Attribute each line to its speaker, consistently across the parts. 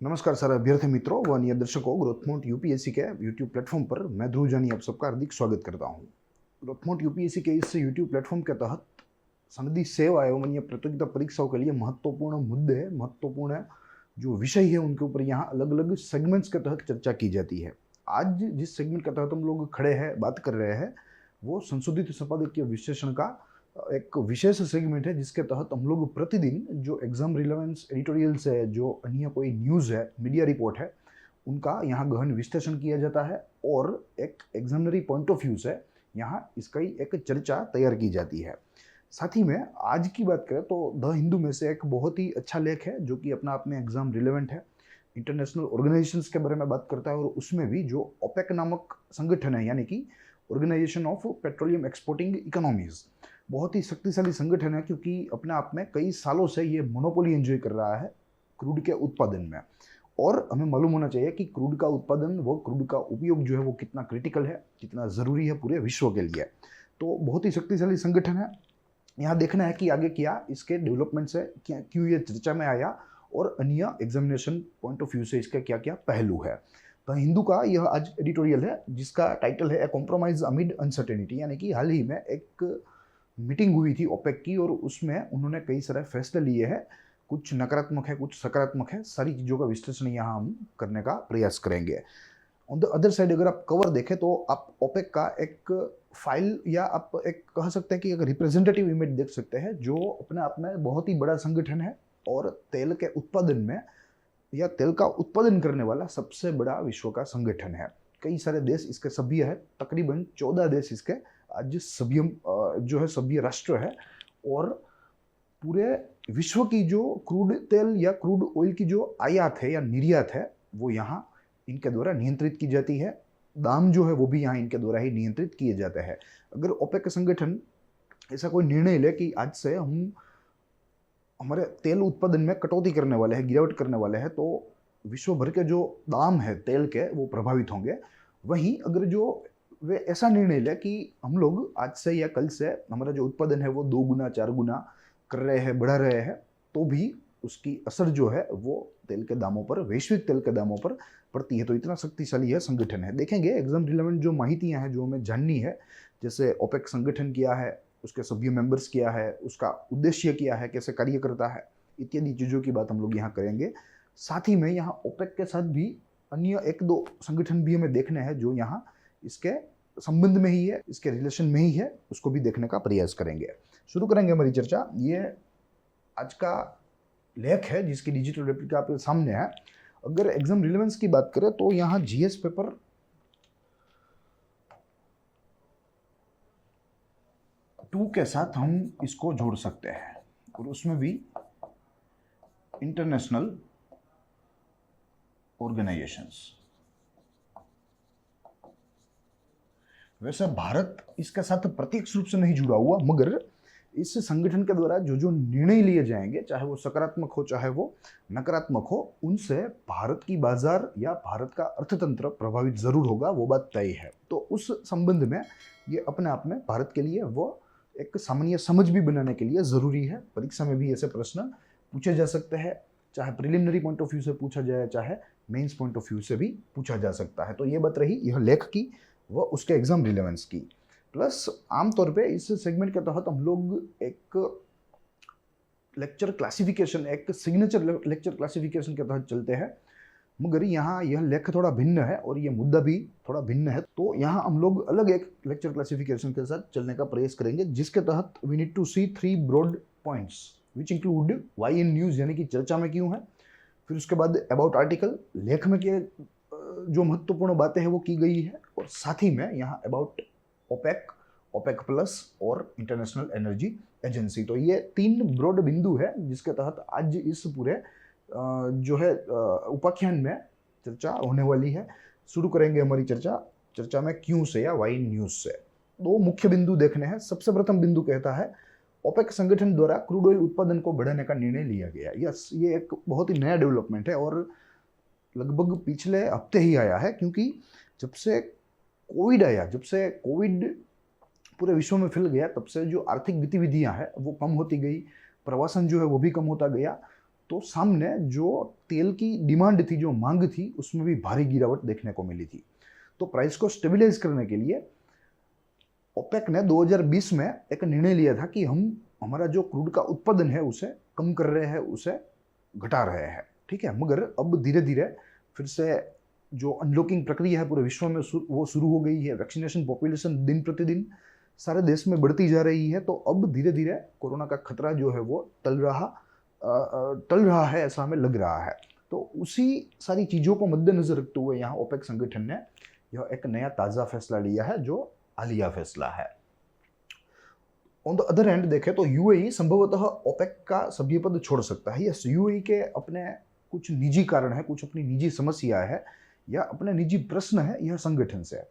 Speaker 1: नमस्कार सारे अभ्यर्थी मित्रों व अन्य दर्शकों, ग्रोथमोंट यूपीएससी के यूट्यूब प्लेटफॉर्म पर मैं ध्रुव जानी आप सबका हार्दिक स्वागत करता हूं। ग्रोथमोंट यूपीएससी के इस यूट्यूब प्लेटफॉर्म के तहत सनदी सेवा एवं अन्य प्रतियोगिता परीक्षाओं के लिए महत्वपूर्ण मुद्दे, महत्वपूर्ण जो विषय है उनके ऊपर यहाँ अलग अलग सेगमेंट्स के तहत चर्चा की जाती है। आज जिस सेगमेंट के तहत हम लोग खड़े हैं, बात कर रहे हैं, वो संशोधित संपादकीय विश्लेषण का एक विशेष सेगमेंट है, जिसके तहत हम लोग प्रतिदिन जो एग्जाम रिलेवेंस एडिटोरियल्स है, जो अन्य कोई न्यूज़ है, मीडिया रिपोर्ट है, उनका यहाँ गहन विश्लेषण किया जाता है और एक एग्जामिनरी पॉइंट ऑफ व्यू से यहाँ इसका ही एक चर्चा तैयार की जाती है। साथ ही में आज की बात करें तो द हिंदू में से एक बहुत ही अच्छा लेख है जो कि अपना आप में एग्जाम रिलेवेंट है, इंटरनेशनल ऑर्गेनाइजेशंस के बारे में बात करता है और उसमें भी जो ओपेक नामक संगठन है, यानी कि organisation of petroleum exporting economies, बहुत ही शक्तिशाली संगठन है क्योंकि अपने आप में कई सालों से ये मोनोपोली एंजॉय कर रहा है क्रूड के उत्पादन में। और हमें मालूम होना चाहिए कि क्रूड का उत्पादन व क्रूड का उपयोग जो है वो कितना क्रिटिकल है, कितना ज़रूरी है पूरे विश्व के लिए। तो बहुत ही शक्तिशाली संगठन है। यहाँ देखना है कि आगे क्या इसके डेवलपमेंट से क्यों ये चर्चा में आया और अन्य एग्जामिनेशन पॉइंट ऑफ व्यू से इसका क्या क्या पहलू है। तो हिंदू का यह आज एडिटोरियल है जिसका टाइटल है ए कॉम्प्रोमाइज अमिड अनसर्टेनिटी, यानी कि हाल ही में एक मीटिंग हुई थी ओपेक की और उसमें उन्होंने कई सारे फैसले लिए हैं, कुछ नकारात्मक है, कुछ सकारात्मक है। सारी चीज़ों का विश्लेषण यहाँ हम करने का प्रयास करेंगे। ऑन द अदर साइड अगर आप कवर देखें तो आप ओपेक का एक फाइल या आप एक कह सकते हैं कि एक रिप्रेजेंटेटिव इमेज देख सकते हैं, जो अपने आप में बहुत ही बड़ा संगठन है और तेल के उत्पादन में या तेल का उत्पादन करने वाला सबसे बड़ा विश्व का संगठन है। कई सारे देश इसके सभ्य है, तकरीबन 14 देश इसके आज सभ्य जो है सभ्य राष्ट्र है और पूरे विश्व की जो क्रूड तेल या क्रूड ऑयल की जो आयात है या निर्यात है वो यहाँ इनके द्वारा नियंत्रित की जाती है। दाम जो है वो भी यहाँ इनके द्वारा ही नियंत्रित किए जाते हैं। अगर ओपेक संगठन ऐसा कोई निर्णय ले कि आज से हम हमारे तेल उत्पादन में कटौती करने वाले हैं, गिरावट करने वाले हैं, तो विश्व भर के जो दाम है तेल के वो प्रभावित होंगे। वहीं अगर जो वे ऐसा निर्णय ले कि हम लोग आज से या कल से हमारा जो उत्पादन है वो 2 गुना 4 गुना कर रहे हैं, बढ़ा रहे हैं, तो भी उसकी असर जो है वो तेल के दामों पर, वैश्विक तेल के दामों पर पड़ती है। तो इतना शक्तिशाली यह संगठन है। देखेंगे एग्जाम रिलेवेंट जो माहितियाँ हैं जो हमें जाननी है, जैसे ओपेक संगठन क्या है, उसके सभ्य मेंबर्स क्या है, उसका उद्देश्य क्या है, कैसे कार्य करता है, इत्यादि चीज़ों की बात हम लोग यहाँ करेंगे। साथ ही में यहाँ ओपेक के साथ भी अन्य 1-2 संगठन भी हमें देखने हैं जो यहाँ इसके संबंध में ही है, इसके रिलेशन में ही है, उसको भी देखने का प्रयास करेंगे। शुरू करेंगे हमारी चर्चा। ये आज का लेख है जिसकी डिजिटल रेप्लिका आपके सामने है। अगर एग्जाम रिलेवेंस की बात करें तो यहाँ जीएस पेपर 2 के साथ हम इसको जोड़ सकते हैं और उसमें भी इंटरनेशनल ऑर्गेनाइजेशंस। वैसे भारत इसके साथ प्रत्यक्ष रूप से नहीं जुड़ा हुआ, मगर इस संगठन के द्वारा जो जो निर्णय लिए जाएंगे, चाहे वो सकारात्मक हो चाहे वो नकारात्मक हो, उनसे भारत की बाजार या भारत का अर्थतंत्र प्रभावित जरूर होगा, वो बात तय है। तो उस संबंध में ये अपने आप में भारत के लिए वो एक सामान्य समझ भी बनाने के लिए ज़रूरी है। परीक्षा में भी ऐसे प्रश्न पूछे जा सकते हैं, चाहे प्रिलिमिनरी पॉइंट ऑफ व्यू से पूछा जाए, चाहे मेंस पॉइंट ऑफ व्यू से भी पूछा जा सकता है। तो ये बात रही यह लेख की व उसके एग्जाम रिलेवेंस की। प्लस आमतौर पे इस सेगमेंट के तहत हम लोग एक लेक्चर क्लासिफिकेशन, एक सिग्नेचर लेक्चर क्लासिफिकेशन के तहत चलते हैं, मगर यहाँ यह लेख थोड़ा भिन्न है और यह मुद्दा भी थोड़ा भिन्न है। तो यहाँ हम लोग अलग एक लेक्चर क्लासिफिकेशन के साथ चलने का प्रयास करेंगे, जिसके तहत we need to see 3 broad points which include why in news, यानी कि चर्चा में क्यों है, फिर उसके बाद अबाउट आर्टिकल, लेख में क्या जो महत्वपूर्ण बातें हैं वो की गई है, और साथ ही में यहाँ अबाउट ओपेक, ओपेक प्लस और इंटरनेशनल एनर्जी एजेंसी। तो ये 3 ब्रॉड बिंदु है जिसके तहत आज इस पूरे जो है उपाख्यान में चर्चा होने वाली है। शुरू करेंगे हमारी चर्चा में क्यों से या वाई न्यूज़ से। 2 मुख्य बिंदु देखने हैं। सबसे प्रथम बिंदु कहता है ओपेक संगठन द्वारा क्रूड ऑयल उत्पादन को बढ़ाने का निर्णय लिया गया। यस, ये एक बहुत ही नया डेवलपमेंट है और लगभग पिछले हफ्ते ही आया है, क्योंकि जब से कोविड आया, जब से कोविड पूरे विश्व में फैल गया, तब से जो आर्थिक गतिविधियां हैं वो कम होती गई, प्रवासन जो है वो भी कम होता गया, तो सामने जो तेल की डिमांड थी, जो मांग थी, उसमें भी भारी गिरावट देखने को मिली थी। तो प्राइस को स्टेबलाइज करने के लिए ओपेक ने 2020 में एक निर्णय लिया था कि हम हमारा जो क्रूड का उत्पादन है उसे कम कर रहे हैं, उसे घटा रहे हैं, ठीक है। मगर अब धीरे धीरे फिर से जो अनलॉकिंग प्रक्रिया है पूरे विश्व में वो शुरू हो गई है। वैक्सीनेशन पॉपुलेशन दिन प्रतिदिन सारे देश में बढ़ती जा रही है। तो अब धीरे धीरे कोरोना का खतरा जो है वो टल रहा है, ऐसा हमें लग रहा है। तो उसी सारी चीज़ों को मद्देनजर रखते हुए यहाँ ओपेक संगठन ने यह एक नया ताज़ा फैसला लिया है, जो हालिया फैसला है। ऑन द अदर हैंड देखें तो यूएई संभवतः ओपेक का सभ्य पद छोड़ सकता है। यस, यूएई के अपने कुछ निजी कारण है, कुछ अपनी निजी समस्या है या अपने निजी प्रश्न है यह संगठन से,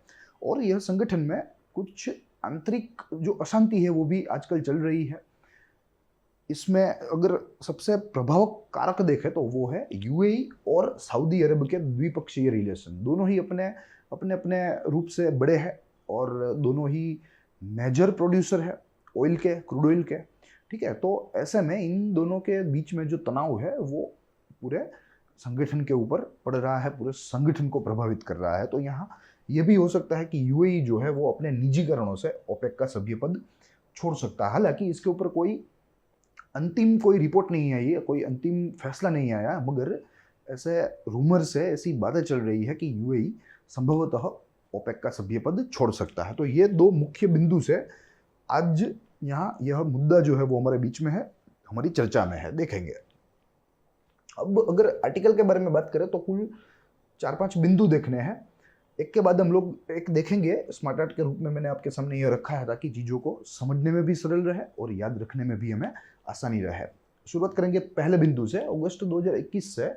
Speaker 1: और यह संगठन में कुछ आंतरिक जो अशांति है वो भी आजकल चल रही है। इसमें अगर सबसे प्रभाव कारक देखें तो वो है यूएई और सऊदी अरब के द्विपक्षीय रिलेशन। दोनों ही अपने अपने अपने रूप से बड़े हैं और दोनों ही मेजर प्रोड्यूसर है ऑयल के, क्रूड ऑयल के, ठीक है। तो ऐसे में इन दोनों के बीच में जो तनाव है वो पूरे संगठन के ऊपर पड़ रहा है, पूरे संगठन को प्रभावित कर रहा है। तो यहाँ ये भी हो सकता है कि यूएई जो है वो अपने निजी कारणों से ओपेक का सभ्य पद छोड़ सकता है। हालांकि इसके ऊपर कोई रिपोर्ट नहीं आई है, कोई अंतिम फैसला नहीं आया, मगर ऐसे रूमर से ऐसी बातें चल रही है कि यूएई संभवतः ओपेक का सभ्य पद छोड़ सकता है। तो ये दो मुख्य बिंदु से आज यहाँ यह मुद्दा जो है वो हमारे बीच में है, हमारी चर्चा में है, देखेंगे। अब अगर आर्टिकल के बारे में बात करें तो कुल 4-5 बिंदु देखने हैं, एक के बाद हम लोग एक देखेंगे। स्मार्ट आर्ट के रूप में मैंने आपके सामने ये रखा है ताकि चीज़ों को समझने में भी सरल रहे और याद रखने में भी हमें आसानी रहे। शुरुआत करेंगे पहले बिंदु से। अगस्त 2021 से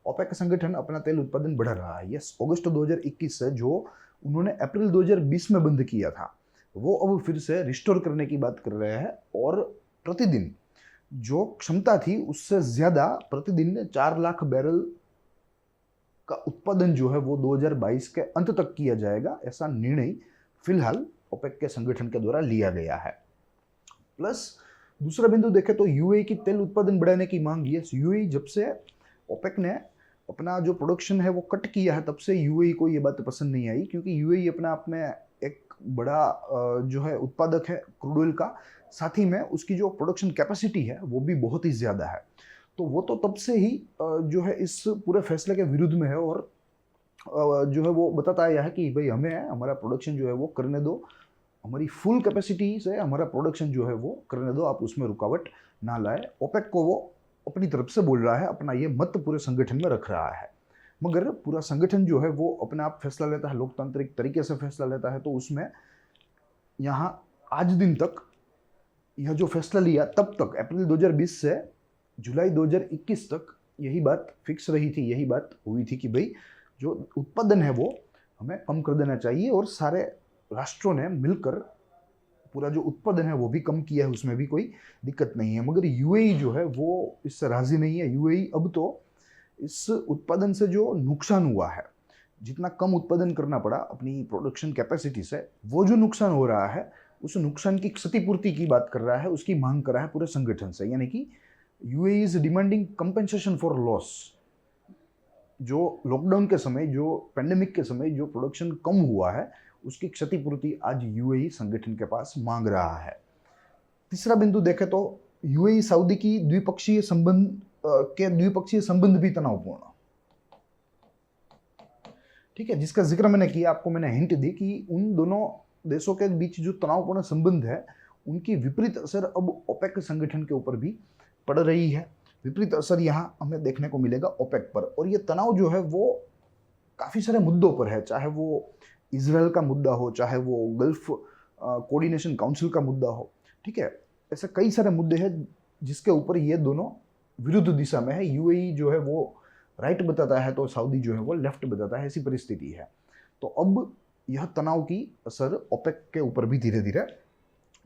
Speaker 1: ओपेक संगठन अपना तेल उत्पादन बढ़ा रहा है। यस, अगस्त 2021 से जो उन्होंने अप्रैल 2020 में बंद किया था वो अब फिर से रिस्टोर करने की बात कर रहे हैं, और प्रतिदिन जो क्षमता थी उससे ज़्यादा प्रतिदिन 4 लाख बैरल का उत्पादन जो है वो 2022 के अंत तक किया जाएगा, ऐसा निर्णय फिलहाल ओपेक के संगठन के द्वारा लिया गया है। प्लस दूसरा बिंदु देखें तो यूएई की तेल उत्पादन बढ़ाने की मांग। यस, यूएई जब से ओपेक ने अपना जो प्रोडक्शन है वो कट किया है तब से यूएई को ये बात पसंद नहीं आई, क्योंकि यूएई अपना आप में एक बड़ा जो है उत्पादक है क्रूड ऑयल का, साथ ही में उसकी जो प्रोडक्शन कैपेसिटी है वो भी बहुत ही ज़्यादा है। तो वो तो तब से ही जो है इस पूरे फैसले के विरुद्ध में है, और जो है वो बताता आया है कि भाई हमें हमारा प्रोडक्शन जो है वो करने दो, हमारी फुल कैपेसिटी से हमारा प्रोडक्शन जो है वो करने दो, आप उसमें रुकावट ना लाए। ओपेक को वो अपनी तरफ से बोल रहा है, अपना ये मत पूरे संगठन में रख रहा है। मगर पूरा संगठन जो है वो अपने आप फैसला लेता है, लोकतांत्रिक तरीके से फैसला लेता है। तो उसमें यहाँ आज दिन तक यह जो फैसला लिया तब तक अप्रैल 2020 से जुलाई 2021 तक यही बात फिक्स रही थी, यही बात हुई थी कि भाई जो उत्पादन है वो हमें कम कर देना चाहिए, और सारे राष्ट्रों ने मिलकर पूरा जो उत्पादन है वो भी कम किया है, उसमें भी कोई दिक्कत नहीं है। मगर यूएई जो है वो इससे राजी नहीं है। यूएई अब तो इस उत्पादन से जो नुकसान हुआ है, जितना कम उत्पादन करना पड़ा अपनी प्रोडक्शन कैपेसिटी से, वो जो नुकसान हो रहा है उस नुकसान की क्षतिपूर्ति की बात कर रहा है, उसकी मांग कर रहा है पूरे संगठन से। यानी कि UAE is demanding compensation for loss. जो लॉकडाउन के समय, जो पेंडेमिक के समय जो प्रोडक्शन कम हुआ है उसकी क्षतिपूर्ति आज यूएई संगठन के पास मांग रहा है। तीसरा बिंदु देखें तो यूएई सऊदी की द्विपक्षीय संबंध भी तनावपूर्ण, ठीक है, जिसका जिक्र मैंने किया, आपको मैंने हिंट दी कि उन दोनों देशों के बीच जो तनावपूर्ण संबंध है उनकी विपरीत असर अब ओपेक संगठन के ऊपर भी पड़ रही है। विपरीत असर यहाँ हमें देखने को मिलेगा ओपेक पर, और ये तनाव जो है वो काफ़ी सारे मुद्दों पर है, चाहे वो इजराइल का मुद्दा हो, चाहे वो गल्फ कोऑर्डिनेशन काउंसिल का मुद्दा हो, ठीक है। ऐसे कई सारे मुद्दे हैं जिसके ऊपर ये दोनों विरुद्ध दिशा में है। यूएई जो है वो राइट बताता है तो सऊदी जो है वो लेफ्ट बताता है, ऐसी परिस्थिति है। तो अब यह तनाव की असर ओपेक के ऊपर भी धीरे धीरे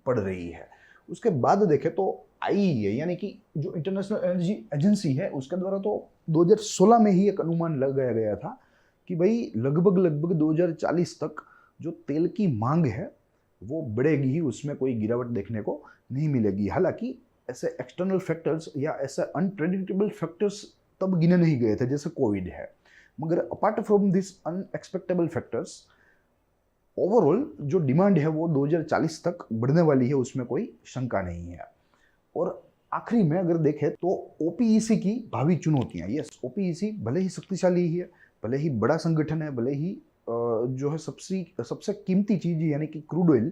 Speaker 1: पड़ रही है। उसके बाद देखें तो आईईए यानी कि जो इंटरनेशनल एनर्जी एजेंसी है उसके द्वारा तो 2016 में ही एक अनुमान लगाया गया था कि भाई लगभग 2040 तक जो तेल की मांग है वो बढ़ेगी ही, उसमें कोई गिरावट देखने को नहीं मिलेगी। हालांकि ऐसे एक्सटर्नल फैक्टर्स या ऐसे अनप्रेडिक्टेबल फैक्टर्स तब गिने नहीं गए थे जैसे कोविड है, मगर apart from this unexpectable factors overall जो डिमांड है वो 2040 तक बढ़ने वाली है, उसमें कोई शंका नहीं है। और आखिरी में अगर देखें तो ओपीईसी की भावी चुनौतियां, यस ओपीईसी भले ही शक्तिशाली है, भले ही बड़ा संगठन है, भले ही जो है सबसे सबसे कीमती चीज यानी कि क्रूड ऑयल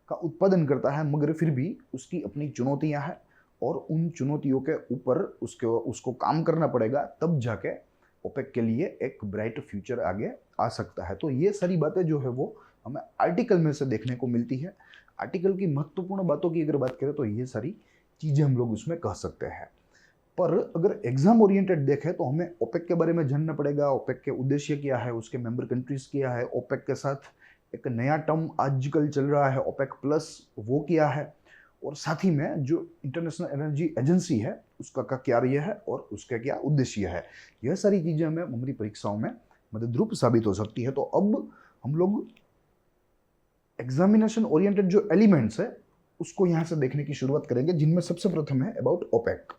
Speaker 1: का उत्पादन करता है, मगर फिर भी उसकी अपनी चुनौतियां हैं और उन चुनौतियों के ऊपर उसको काम करना पड़ेगा, तब जाके ओपेक के लिए एक ब्राइट फ्यूचर आगे आ सकता है। तो ये सारी बातें जो है वो हमें आर्टिकल में से देखने को मिलती है। आर्टिकल की महत्वपूर्ण बातों की अगर बात करें तो ये सारी चीज़ें हम लोग उसमें कह सकते हैं। पर अगर एग्जाम ओरिएंटेड देखें तो हमें ओपेक के बारे में जानना पड़ेगा, ओपेक के उद्देश्य क्या है, उसके मेंबर कंट्रीज क्या है, ओपेक के साथ एक नया टर्म आजकल चल रहा है ओपेक प्लस, वो क्या है, और साथ ही में जो इंटरनेशनल एनर्जी एजेंसी है उसका क्या कार्य है और उसका क्या उद्देश्य है। यह सारी चीज़ें हमें हमारी परीक्षाओं में मददरूप साबित हो सकती है। तो अब हम लोग एग्जामिनेशन ओरिएंटेड जो एलिमेंट्स है उसको यहाँ से देखने की शुरुआत करेंगे, जिनमें सबसे प्रथम है अबाउट ओपेक।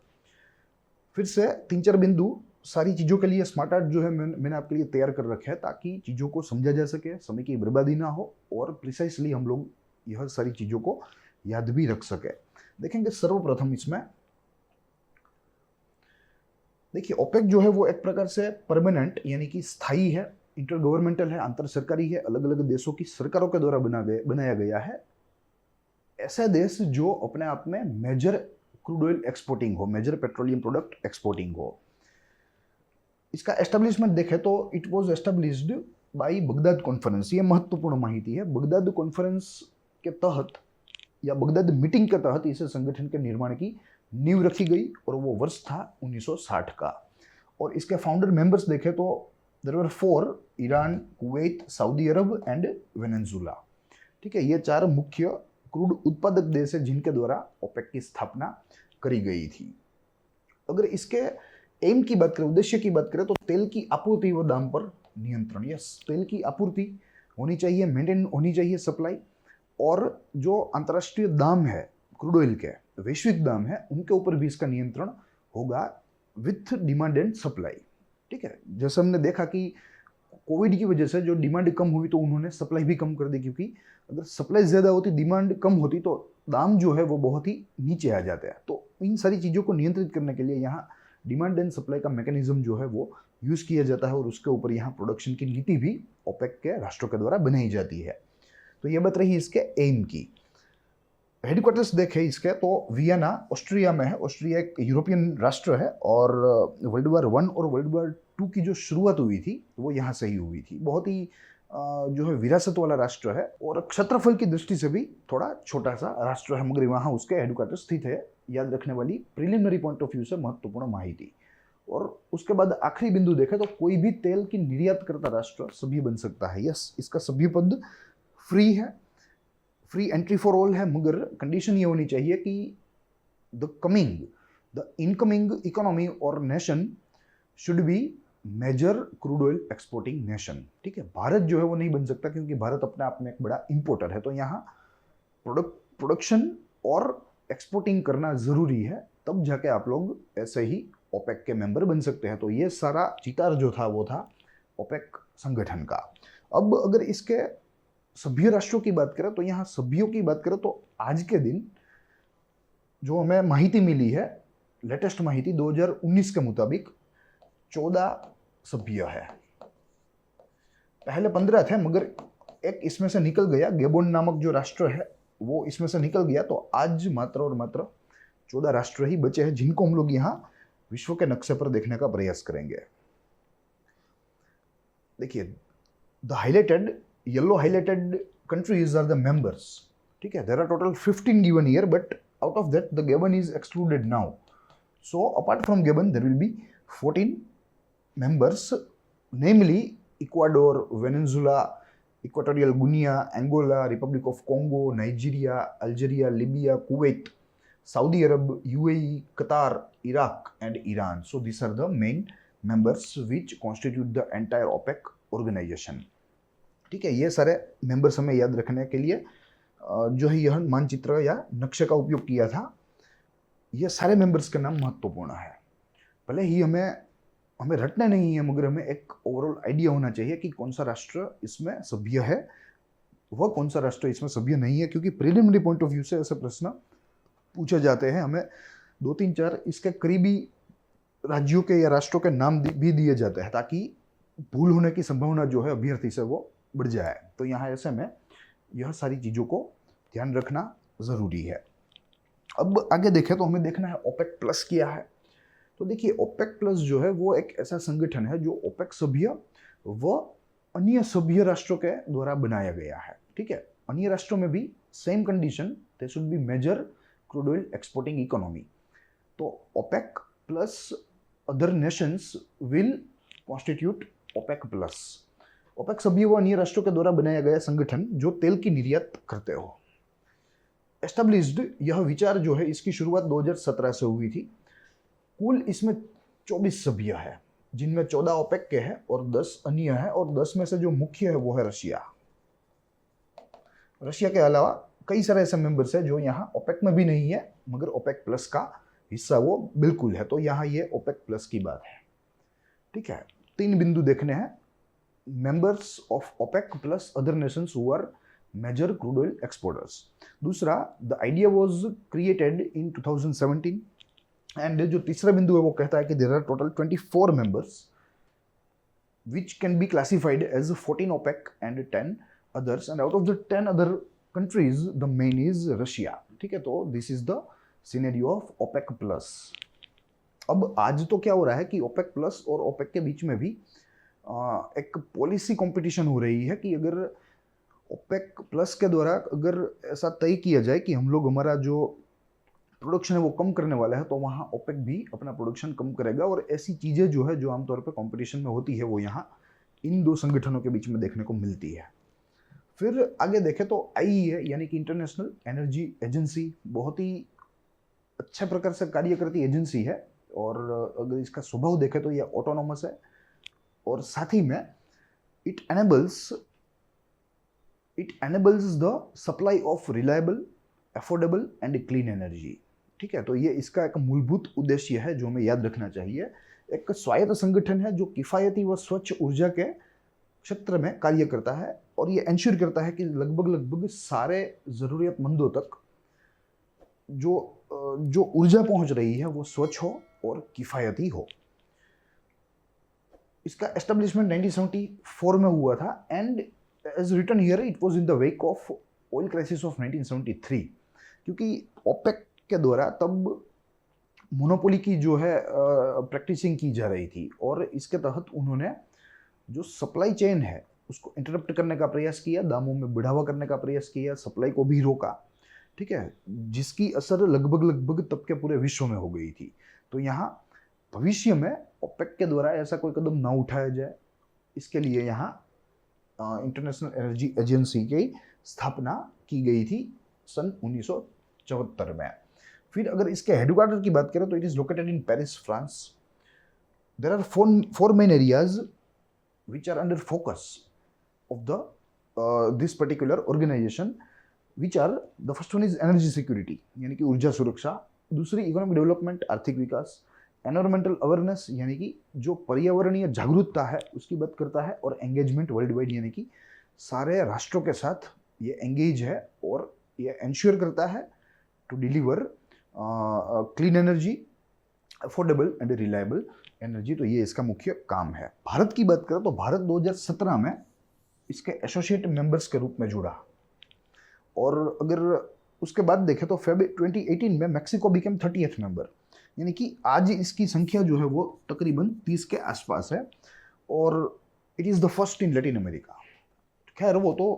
Speaker 1: फिर से 3-4 बिंदु सारी चीज़ों के लिए स्मार्ट आर्ट जो है मैंने आपके लिए तैयार कर रखे हैं, ताकि चीज़ों को समझा जा सके, समय की बर्बादी ना हो और प्रिसाइसली हम लोग यह सारी चीज़ों को याद भी रख सके। देखेंगे सर्वप्रथम इसमें देखिए ओपेक जो है वो एक प्रकार से परमानेंट यानी कि स्थायी है, इंटर गवर्नमेंटल है, अंतर सरकारी है, अलग अलग देशों की सरकारों के द्वारा बनाया गया है। ऐसे देश जो अपने आप में मेजर क्रूड ऑयल एक्सपोर्टिंग हो, मेजर पेट्रोलियम प्रोडक्ट एक्सपोर्टिंग हो। इसका एस्टेब्लिशमेंट देखें तो it was established by Baghdad conference. ये महत्वपूर्ण माहिती है। बगदाद कॉन्फ्रेंस के तहत या बगदाद मीटिंग के तहत इस संगठन के निर्माण की नींव रखी गई और वो वर्ष था 1960 का। और इसके फाउंडर मेंबर्स देखें तो there were 4, Iran, Kuwait, Saudi Arab and Venezuela. ठीक है, ये 4 मुख्य क्रूड उत्पादक देश है जिनके द्वारा ओपेक की स्थापना करी गई थी। अगर इसके एम की बात करें, उद्देश्य की बात करें, तो तेल की आपूर्ति व दाम पर नियंत्रण। यस, तेल की आपूर्ति होनी चाहिए, मेंटेन होनी चाहिए सप्लाई, और जो अंतर्राष्ट्रीय दाम है क्रूड ऑयल के, वैश्विक दाम है, उनके ऊपर भी इसका नियंत्रण होगा विथ डिमांड एंड सप्लाई। ठीक है, जैसे हमने देखा कि कोविड की वजह से जो डिमांड कम हुई तो उन्होंने सप्लाई भी कम कर दी, क्योंकि अगर सप्लाई ज़्यादा होती, डिमांड कम होती, तो दाम जो है वो बहुत ही नीचे आ जाते हैं। तो इन सारी चीज़ों को नियंत्रित करने के लिए यहाँ डिमांड एंड सप्लाई का मैकेनिज्म जो है वो यूज़ किया जाता है, और उसके ऊपर यहाँ प्रोडक्शन की नीति भी ओपेक के राष्ट्रों के द्वारा बनाई जाती है। तो ये बात रही इसके एम की। हेडक्वार्टर्स देखें इसके तो वियना ऑस्ट्रिया में है। ऑस्ट्रिया एक यूरोपियन राष्ट्र है और वर्ल्ड वार 1 और वर्ल्ड वार 2 की जो शुरुआत हुई थी वो यहाँ से ही हुई थी। बहुत ही जो है विरासत वाला राष्ट्र है और क्षेत्रफल की दृष्टि से भी थोड़ा छोटा सा राष्ट्र है, मगर वहाँ उसके हेडक्वार्टर स्थित है। याद रखने वाली प्रिलिमिनरी पॉइंट ऑफ व्यू से महत्वपूर्ण माहिती। और उसके बाद आखिरी बिंदु देखें तो कोई भी तेल की निर्यात करता राष्ट्र सभ्य बन सकता है। यस, इसका सभ्य पद फ्री है, फ्री एंट्री फॉर ऑल है, मगर कंडीशन ये होनी चाहिए कि द इनकमिंग इकोनॉमी और nation should be major crude oil exporting nation. ठीक है, भारत जो है वो नहीं बन सकता, क्योंकि भारत अपने आप में एक बड़ा इंपोर्टर है। तो यहाँ प्रोडक्शन और एक्सपोर्टिंग करना जरूरी है, तब जाके आप लोग ऐसे ही ओपेक के मेंबर बन सकते हैं। तो ये सारा चितार जो था वो था ओपेक संगठन का। अब अगर इसके सभ्य राष्ट्रों की बात करें तो यहाँ सभ्यों की बात करें तो आज के दिन जो हमें माहिती मिली है, लेटेस्ट माहिती 2019 के मुताबिक 14 सभ्य है। पहले 15 थे, मगर एक इसमें से निकल गया, गेबोन नामक जो राष्ट्र है वो इसमें से निकल गया। तो आज मात्र और मात्र 14 राष्ट्र ही बचे हैं, जिनको हम लोग यहाँ विश्व के नक्शे पर देखने का प्रयास करेंगे। देखिए, the highlighted yellow highlighted countries are the members. ठीक है, there are total 15 given here, but out of that the Gabon is excluded now. So apart from Gabon there will be 14 members, namely Ecuador, Venezuela, Equatorial Guinea, Angola, Republic of Congo, Nigeria, Algeria, Libya, Kuwait, Saudi Arab, UAE, Qatar, Iraq and Iran. So these are the main members which constitute the entire OPEC organization. ठीक है, ये सारे members हमें याद रखने के लिए जो है यह मानचित्र या नक्शे का उपयोग किया था। ये सारे मेंबर्स के नाम महत्वपूर्ण है। भले ही हमें हमें रटना नहीं है, मगर हमें एक ओवरऑल आइडिया होना चाहिए कि कौन सा राष्ट्र इसमें सभ्य है, वह कौन सा राष्ट्र इसमें सभ्य नहीं है, क्योंकि प्रिलिमिनरी पॉइंट ऑफ व्यू से ऐसे प्रश्न पूछे जाते हैं। हमें 2 3 4 इसके करीबी राज्यों के या राष्ट्रों के नाम भी दिए जाते हैं, ताकि भूल होने की संभावना जो है अभ्यर्थी से वो बढ़ जाए। तो यहाँ ऐसे में यह सारी चीज़ों को ध्यान रखना ज़रूरी है। अब आगे देखें तो हमें देखना है ओपेक प्लस क्या है। तो देखिए, ओपेक प्लस जो है वो एक ऐसा संगठन है जो ओपेक सभ्य व अन्य सभ्य राष्ट्रों के द्वारा बनाया गया है। ठीक है, अन्य राष्ट्रों में भी same condition, they should be major crude oil exporting economy. तो OPEC plus other nations will constitute OPEC plus. OPEC सभ्य व अन्य राष्ट्रों के द्वारा बनाया गया संगठन जो तेल की निर्यात करते हो। एस्टेब्लिश्ड, यह विचार जो है इसकी शुरुआत 2017 से हुई थी। कुल इसमें 24 सभ्य है, जिनमें 14 ओपेक के हैं और 10 अन्य हैं, और 10 में से जो मुख्य है वो है रशिया। रशिया के अलावा कई सारे ऐसे मेंबर्स हैं जो यहाँ ओपेक में भी नहीं है, मगर ओपेक प्लस का हिस्सा वो बिल्कुल है। तो यहाँ ये ओपेक प्लस की बात है। ठीक है, 3 बिंदु देखने हैं। Members of OPEC plus other nations who are major crude oil exporters. दूसरा, the idea was created in 2017। And जो तीसरा बिंदु है वो कहता है कि there are total 24 members which can be classified as 14 OPEC and 10 others, and out of the 10 other countries the main is Russia. ठीक है, तो this is the scenario of OPEC plus. अब आज तो क्या हो रहा है कि OPEC plus और OPEC के बीच में भी एक पॉलिसी कंपटीशन हो रही है कि अगर OPEC plus के द्वारा अगर ऐसा तय किया जाए कि हम लोग हमारा जो प्रोडक्शन है वो कम करने वाला है, तो वहाँ ओपेक भी अपना प्रोडक्शन कम करेगा। और ऐसी चीज़ें जो है जो आमतौर पर कंपटीशन में होती है वो यहाँ इन 2 संगठनों के बीच में देखने को मिलती है। फिर आगे देखें तो IEA यानी कि इंटरनेशनल एनर्जी एजेंसी बहुत ही अच्छे प्रकार से कार्य करती एजेंसी है, और अगर इसका स्वभाव देखें तो यह ऑटोनोमस है, और साथ ही में it enables the supply of reliable, affordable and clean energy. ठीक है, तो ये इसका एक मूलभूत उद्देश्य है जो हमें याद रखना चाहिए। एक स्वायत्त संगठन है जो किफ़ायती व स्वच्छ ऊर्जा के क्षेत्र में कार्य करता है, और ये इंश्योर करता है कि लगभग सारे ज़रूरतमंदों तक जो ऊर्जा पहुंच रही है वो स्वच्छ हो और किफ़ायती हो। इसका एस्टेब्लिशमेंट 1974 में हुआ था, and as written here it was in the wake of oil crisis of 1973, क्योंकि ओपेक के द्वारा तब मोनोपोली की जो है प्रैक्टिसिंग की जा रही थी, और इसके तहत उन्होंने जो सप्लाई चेन है उसको इंटरप्ट करने का प्रयास किया, दामों में बढ़ावा करने का प्रयास किया, सप्लाई को भी रोका। ठीक है, जिसकी असर लगभग तब के पूरे विश्व में हो गई थी। तो यहाँ भविष्य में ओपेक के द्वारा ऐसा कोई कदम ना उठाया जाए, इसके लिए यहाँ इंटरनेशनल एनर्जी एजेंसी की स्थापना की गई थी सन 1974 में। फिर अगर इसके हेडक्वार्टर की बात करें तो it is located in Paris, France. There are four main areas which are under focus of the this particular organisation, which are the first one is energy security यानी कि ऊर्जा सुरक्षा, दूसरी इकोनॉमिक डेवलपमेंट आर्थिक विकास, एनवायरमेंटल अवेयरनेस यानी कि जो पर्यावरणीय जागरूकता है उसकी बात करता है, और एंगेजमेंट वर्ल्ड वाइड यानी कि सारे राष्ट्रों के साथ ये एंगेज है और ये इंश्योर करता है to deliver clean energy, affordable and reliable energy. तो ये इसका मुख्य काम है। भारत की बात करें तो भारत 2017 में इसके एसोसिएट मेंबर्स के रूप में जुड़ा, और अगर उसके बाद देखें तो फेब 2018 में मैक्सिको बिकेम 30th मेंबर, यानी कि आज इसकी संख्या जो है वो तकरीबन 30 के आसपास है, और it is the first in Latin America. खैर वो तो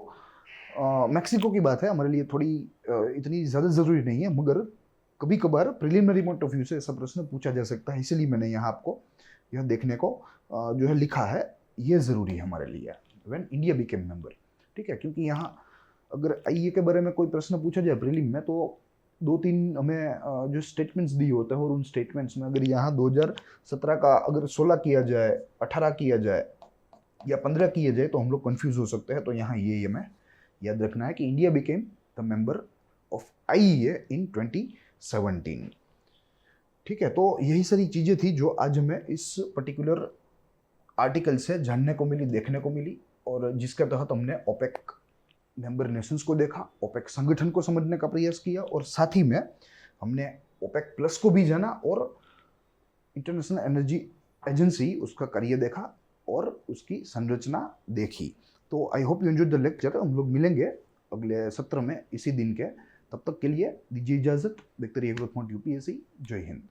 Speaker 1: मैक्सिको की बात है, हमारे लिए थोड़ी इतनी ज़्यादा ज़रूरी नहीं है, मगर कभी कभार प्रिलिमिनरी पॉइंट ऑफ व्यू से ऐसा प्रश्न पूछा जा सकता है, इसलिए मैंने यहाँ आपको यह देखने को जो है लिखा है, ये ज़रूरी है हमारे लिए व्हेन इंडिया बिकेम मेंबर। ठीक है, क्योंकि यहाँ अगर आईए के बारे में कोई प्रश्न पूछा जाए प्रीलिम में तो 2-3 हमें जो स्टेटमेंट्स दिए होते हैं, और उन स्टेटमेंट्स में अगर यहाँ 2017 का अगर 16 किया जाए, 18 किया जाए या 15 किया जाए तो हम लोग कंफ्यूज हो सकते हैं। तो यहाँ ये हमें याद रखना है कि India became the member of IEA in 2017। ठीक है, तो यही सारी चीज़ें थी जो आज हमें इस पर्टिकुलर आर्टिकल से जानने को मिली, देखने को मिली, और जिसके तहत हमने ओपेक मेंबर नेशंस को देखा, ओपेक संगठन को समझने का प्रयास किया, और साथ ही में हमने ओपेक प्लस को भी जाना और इंटरनेशनल एनर्जी एजेंसी उसका कार्य देखा और उसकी संरचना देखी। तो I hope you enjoyed the lecture. हम लोग मिलेंगे अगले सत्र में इसी दिन के। तब तक के लिए दीजिए इजाजत। देखते रहिए ग्रोथ पॉइंट यूपीएससी। जय हिंद।